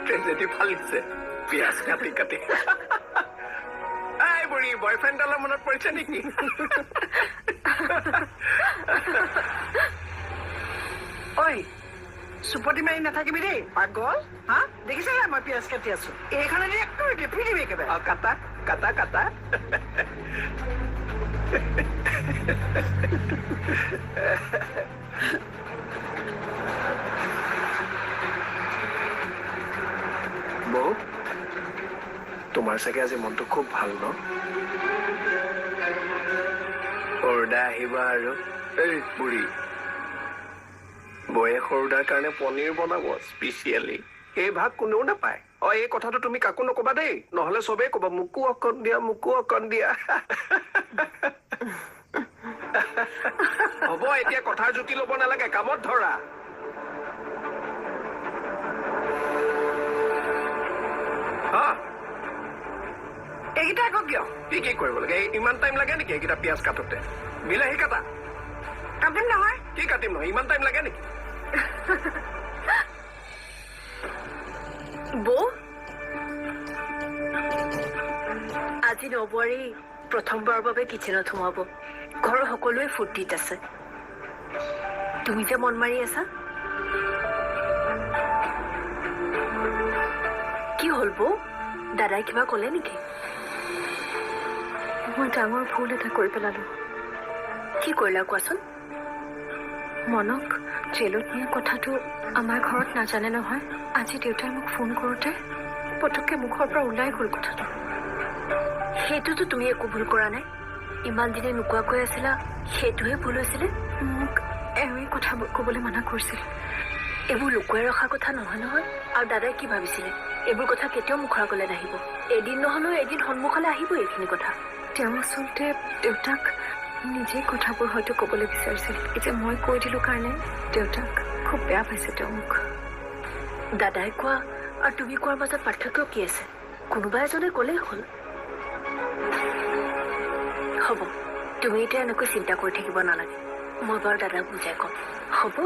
tragedy ফালিছে পিয়াজ কাটি কাটি আই বুঢ়ী বয়ফ্ৰেণ্ডডালৰ মনত পৰিছে নেকি ঐ চুপতি মাৰি নাথাকিবি দেই পাগল হা দেখিছে মই পিয়াজ কাটি আছো এইখনে টেপি দিবি একেবাৰে কাটা কাটা কাটা বৌ তোমাৰ চাগে আজি মনটো খুব ভাল ন সৰুদা আহিবা আৰু এই বুঢ়ী বৌয়ে সৰুদাৰ কাৰণে পনীৰ বনাব স্পেচিয়েলি এই ভাগ কোনেও নাপায় এই কথাটো তুমি কাকো নকবা দেই নহলে চবেই কবা মোকো অকণ দিয়া হ'ব এতিয়া কথাৰ জুতি ল'ব নালাগে কামত ধৰা এইকেইটা আকৌ কিয় কি কৰিব লাগে ইমান টাইম লাগে নেকি এইকেইটা পিয়াজ কাটোতে বিলাহী কাটা কাটিম নহয় কি কাটিম নহয় ইমান টাইম লাগে নেকি বৌ আজি নবোৱাৰী প্ৰথমবাৰৰ বাবে কিচেনত সোমাব ঘৰৰ সকলোৱে ফূৰ্তিত আছে তুমি যে মন মাৰি আছা কি হ'ল বৌ দাদাই কিবা ক'লে নেকি মই ডাঙৰ ভুল এটা কৰি পেলালো কি কৰিলা কোৱাচোন মনক জেলত নিয়া কথাটো আমাৰ ঘৰত নাজানে নহয় আজি দেউতাই মোক ফোন কৰোঁতে পটককৈ মুখৰ পৰা ওলাই গ'ল কথাটো সেইটোতো তুমি একো ভুল কৰা নাই ইমান দিনে নোকোৱাকৈ আছিলা সেইটোহে ভুল হৈছিলে মোক এওঁই কথাবোৰ ক'বলৈ মানা কৰিছিল এইবোৰ লুকুৱাই ৰখা কথা নহয় নহয় আৰু দাদাই কি ভাবিছিলে এইবোৰ কথা কেতিয়াও মুখৰ আগলৈ নাহিব এদিন নহলেও এদিন সন্মুখলৈ আহিব এইখিনি কথা তেওঁ আচলতে দেউতাক নিজেই কথাবোৰ হয়তো ক'বলৈ বিচাৰিছিল এতিয়া মই কৈ দিলোঁ কাৰণে দেউতাক খুব বেয়া পাইছে তেওঁ মোক দাদাই কোৱা আৰু তুমি কোৱাৰ মাজত পাৰ্থক্য কি আছে কোনোবা এজনে ক'লেই হ'ল হ'ব তুমি এতিয়া এনেকৈ চিন্তা কৰি থাকিব নালাগে মই বাৰু দাদাক বুজাই ক'ম হ'ব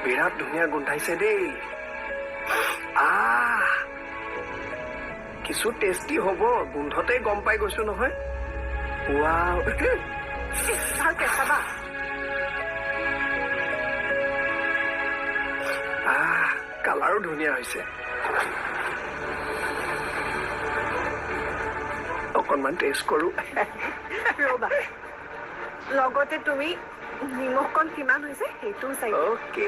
বিৰাট ধুনীয়া গোন্ধাইছে দেই কিছু টেষ্টি হ'ব গোন্ধতেই গম পাই গৈছো নহয় ভালকে চাবা কালাৰো ধুনীয়া হৈছে অকণমান টেষ্ট কৰো ৰ'বা লগতে তুমি নিমখকণ কিমান হৈছে সেইটোও চাই অ'কে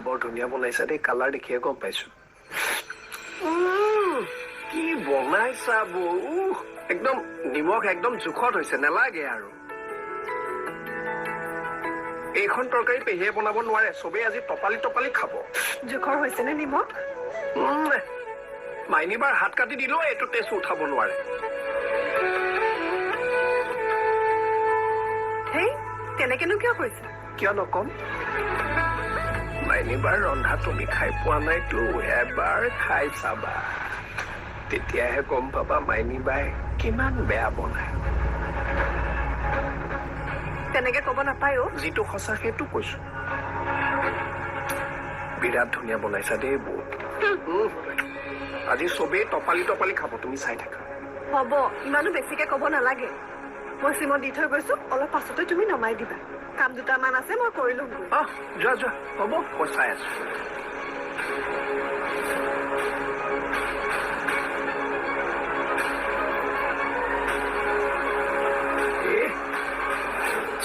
বৰ ধুনীয়া বনাইছা দেই কালাৰ দেখিয়ে গম পাইছো কি বনাইছা বৌ একদম নিমখ একদম জোখত হৈছে নালাগে আৰু এইখন তৰকাৰী পেহীয়ে বনাব নোৱাৰে চবেই আজি টপালি টপালি খাব জোখৰ হৈছেনে নিমখ মাইনীবাৰ হাত কাটি দিলেও এইটো টেষ্ট উঠাব নোৱাৰে হেই তেনেকেনো কিয় কৈছা কিয় নকম মাইনীবাৰ ৰন্ধা তুমি খাই পোৱা নাইতো এবাৰ খাই চাবা তেতিয়াহে গম পাবা মাইনীবাই কিমান বেয়া বনায় তেনেকে ক'ব নাপায়ো যিটো সঁচা সেইটো কৈছো বিৰাট ধুনীয়া বনাইছা দেই বৌ আজি চবেই টপালি টপালি খাব তুমি চাই থাকা হ'ব ইমানো বেছিকে ক'ব নালাগে মই চিমত দি থৈ গৈছো অলপ পাছতে তুমি নমাই দিবা কাম দুটামান আছে মই কৰি লম যোৱা হ'ব মই চাই আছো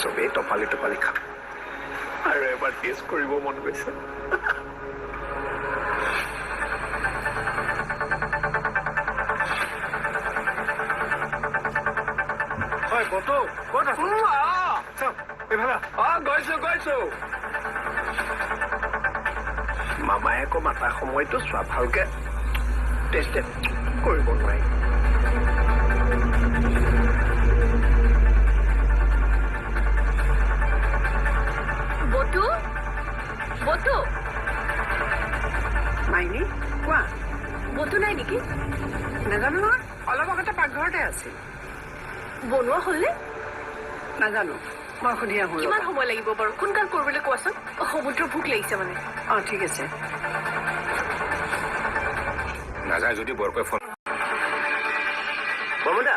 চবেই টপালি টপালি খাম আৰু এবাৰ টেষ্ট কৰিব মন গৈছে হয় বতো ক'ত আছ চাওক এইফালে গৈছো মামায়েকো মাতা সময়টো চোৱা ভালকে টেষ্ট কৰিব নোৱাৰি বতু বতু মাইনী কোৱা বতু নাই নেকি নাজানো নহয় অলপ আগতে পাকঘৰতে আছিল বনোৱা হ'লনে নাজানো মই সুধি আহোঁ কিমান সময় লাগিব বাৰু সোনকাল কৰিবলৈ কোৱাচোন সমুদ্ৰ ভোক লাগিছে মানে অঁ ঠিক আছে নাযায় যদি বৰকৈ ফোন বমদা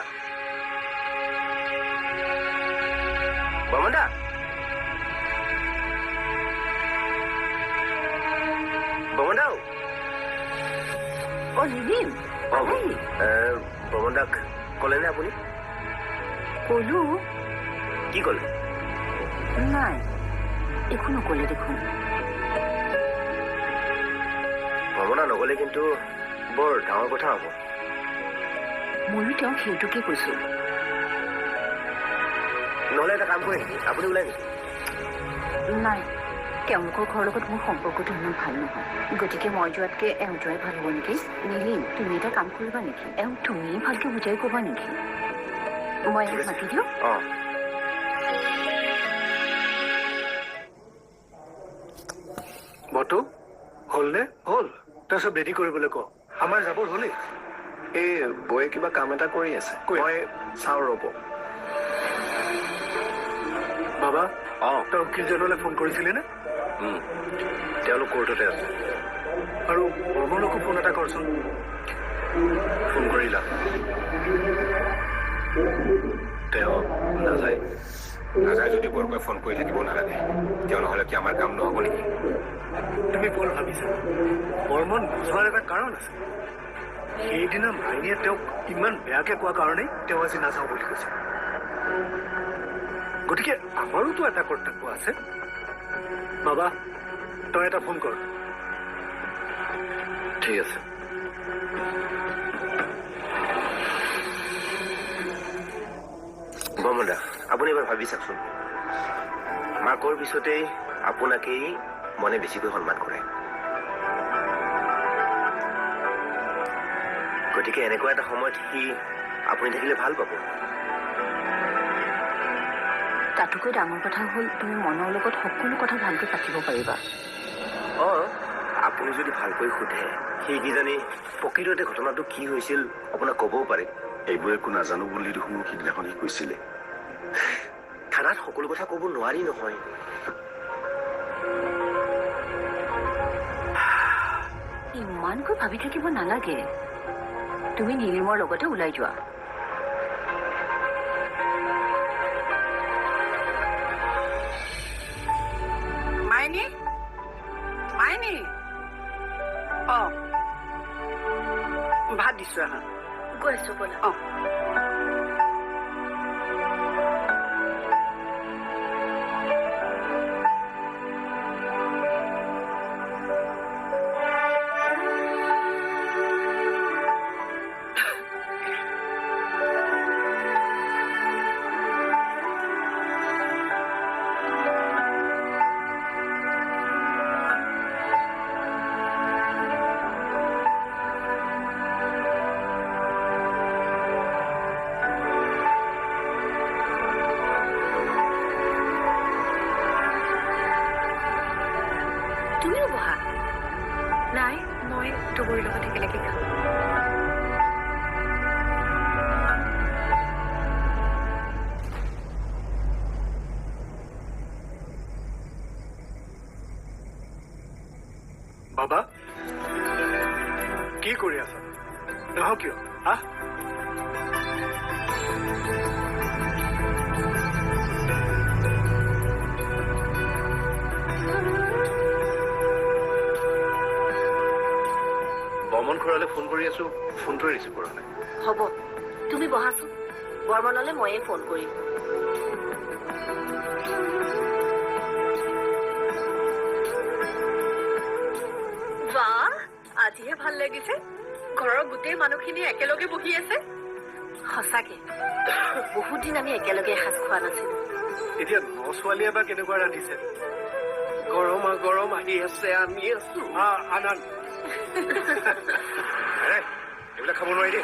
অ নিদিম বমদাক ক'লেনে আপুনি ক'লো কি ক'লে নাই একো নক'লে দেখোন ভ্ৰমণা নগ'লে কিন্তু বৰ ডাঙৰ কথা হ'ব ময়ো তেওঁক সেইটোকে কৈছো নহ'লে এটা কাম কৰি আপুনি ওলাই নেকি নাই তেওঁলোকৰ ঘৰৰ লগত মোৰ সম্পৰ্কটো ইমান ভাল নহয় গতিকে মই যোৱাতকৈ এওঁ যোৱাই ভাল হ'ব নেকি নীলিম তুমি এটা কাম কৰিবা নেকি এওঁ তুমিয়ে ভালকৈ বুজাই ক'বা নেকি মই এওঁ মাতি দিওঁ অঁ বতো হ'লনে হ'ল তই চব ৰেডি কৰিবলৈ ক আমাৰ যাবৰ হ'লেই এই বৌয়ে কিবা কাম এটা কৰি আছে মই চাওঁ ৰ'ব বাবা অঁ তই উকিলজনলৈ ফোন কৰিছিলি নে তেওঁলোক কোৰ্টতে আছে আৰু বৰ্মনকো ফোন এটা কৰচোন ফোন কৰিলা তেওঁ নাযায় যদি বৰকৈ ফোন কৰি থাকিব নালাগে তেওঁ নহ'লে কি আমাৰ কাম নহ'ব নেকি তুমি বৰ ভাবিছা বৰ্মন নোযোৱাৰ এটা কাৰণ আছে সেইদিনা মাইনীয়ে তেওঁক ইমান বেয়াকে কোৱা কাৰণেই তেওঁ আজি নাযাওঁ বুলি কৈছে গতিকে আমাৰোতো এটা কৰ্তব্য আছে বাবা তই এটা ফোন কৰ ঠিক আছে বমদা আপুনি এবাৰ ভাবি চাওকচোন মাকৰ পিছতেই আপোনাকেই মনে বেছিকৈ সন্মান কৰে গতিকে এনেকুৱা এটা সময়ত সি আপুনি থাকিলে ভাল পাব তাতোকৈ ডাঙৰ কথা হ'ল তুমি মনৰ লগত সকলো কথা ভালকৈ পাতিব পাৰিবা অঁ আপুনি যদি ভালকৈ সোধে সেই কিজানি প্ৰকৃততে ঘটনাটো কি হৈছিল আপোনাক ক'বও পাৰে এইবোৰ একো নাজানো বুলি দেখোন সিদিনাখন সি কৈছিলে থানাত সকলো কথা ক'ব নোৱাৰি নহয় ইমানকৈ ভাবি থাকিব নালাগে তুমি নীলিমৰ লগতে ওলাই যোৱা মাইনী মাইনী অ ভাত দিছো আহা গৈ আছো ব'লা অ তুমিও বহা নাই মই তুবুৰীৰ লগত একেলগে খাম বাবা কি কৰি আছা নাহ কিয় হা বৰ্মন খুৰালৈ ফোন কৰি আছো ফোনটোৱে ৰিচিভ কৰা নাই হ'ব তুমি বহাচোন বৰ্মনলৈ ময়ে ফোন কৰিম ভাল লাগিছে ঘৰৰ গোটেই মানুহখিনি একেলগে বহি আছে সঁচাকে বহুত দিন আমি একেলগে এসাঁজ খোৱা নাছিলো এতিয়া ন ছোৱালীয়ে বা কেনেকুৱা ৰান্ধিছে গৰমা গৰম আহি আছে আমি আছো আনন্দ এইবিলাক খাব নোৱাৰি দেই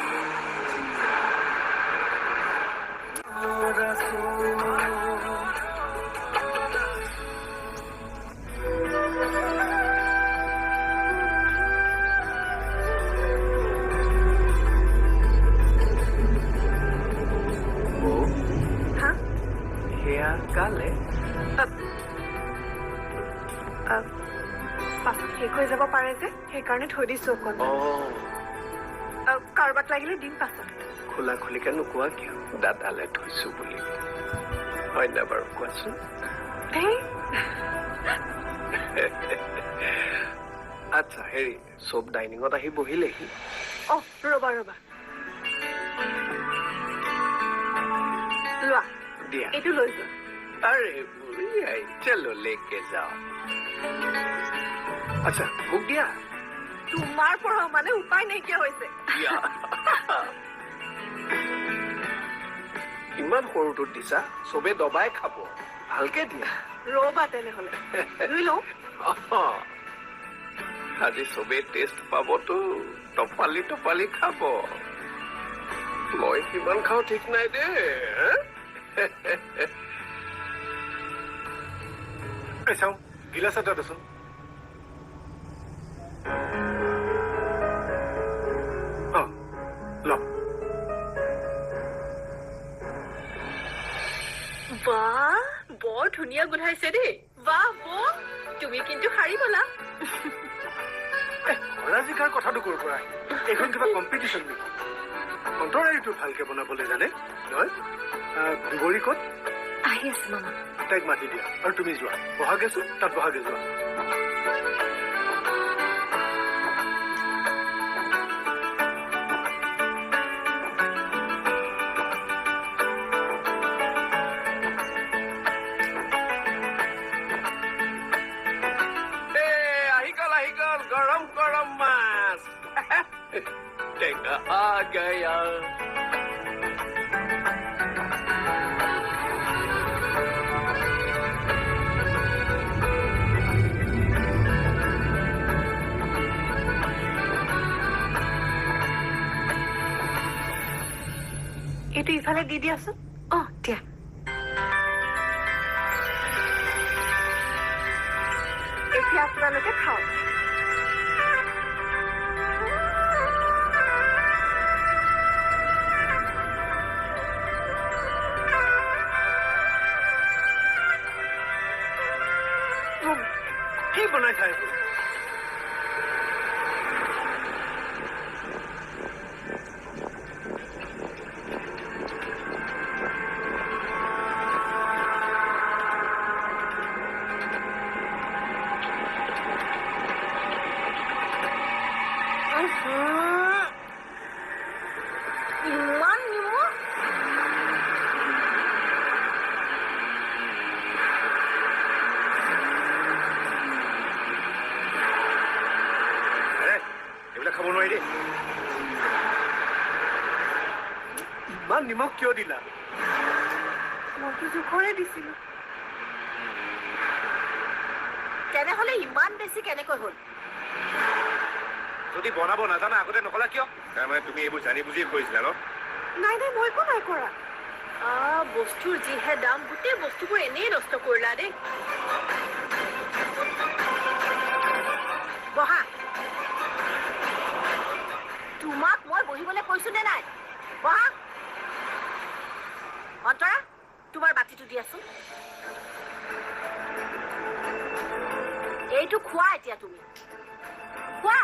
সেয়া কালে পাছত শেষ হৈ যাব পাৰে যে সেইকাৰণে থৈ দিছো অকণ কাৰোবাক লাগিলে দিম পাছত খোলা খুলিকে নোকোৱা কিয় দাদালে থৈছো বুলি হয় না বাৰু কোৱাচোন আচ্ছা হেৰি চব ডাইনিঙত আহি বহিলেহি ৰবা লোৱা দিয়া এইটো লৈ যোৱা আৰে বুঢ়ী আই চলো লেকে যাও আচ্ছা মোক দিয়া তোমাৰ পৰাও মানে উপায় নাইকিয়া হৈছে দিয়া ইমান সৰুটো দিছা চবে দবাই খাব ভালকে দিয়া ৰবা তেনেহলে ধুই লওঁ আজি চবে টেষ্ট পাবতো টপালি টপালি খাব মই কিমান খাওঁ ঠিক নাই দে চাওঁ গিলাচ এটা দেচোন ল বাহ বৰ ধুনীয়া গোন্ধাইছে দেই বাহ বৌ তুমি কিন্তু শাৰী বলা হৰাজিকাৰ কথাটো ক'ৰ পৰা এইখন কিবা কম্পিটিশ্যন নেকি অন্তৰাৰীটো ভালকে বনাবলৈ জানে নহয় দুবৰী ক'ত আহি আছে মামা তাইক মাতি দিয়া আৰু তুমি যোৱা বহাগে আছো তাত বহাগে যোৱা আহি গল গৰম গৰম মাছ টেঙা আ গয়া এইটো ইফালে দি দিয়াচোন দিয়া এতিয়া আপোনালোকে খাওক কি বনাই খাই ইমান নিমখ এইবিলাক খাব নোৱাৰি দেই ইমান নিমখ কিয় দিলা মইতো জোখৰে দিছিলো তেনেহলে ইমান বেছি কেনেকৈ হ'ল যদি বনাব নাজানা আগতে নকলা কিয় তাৰমানে তুমি এইবোৰ জানি বুজি কৰিছিলা ন নাই মই একো নাই কৰা বস্তুৰ যিহে দাম গোটেই বস্তুবোৰ এনেই নষ্ট কৰিলা দেই বহা তোমাক মই বহিবলৈ কৈছো নে নাই বহা অন্তৰা তোমাৰ বাতিটো দিয়াচোন এইটো খোৱা এতিয়া তুমি খোৱা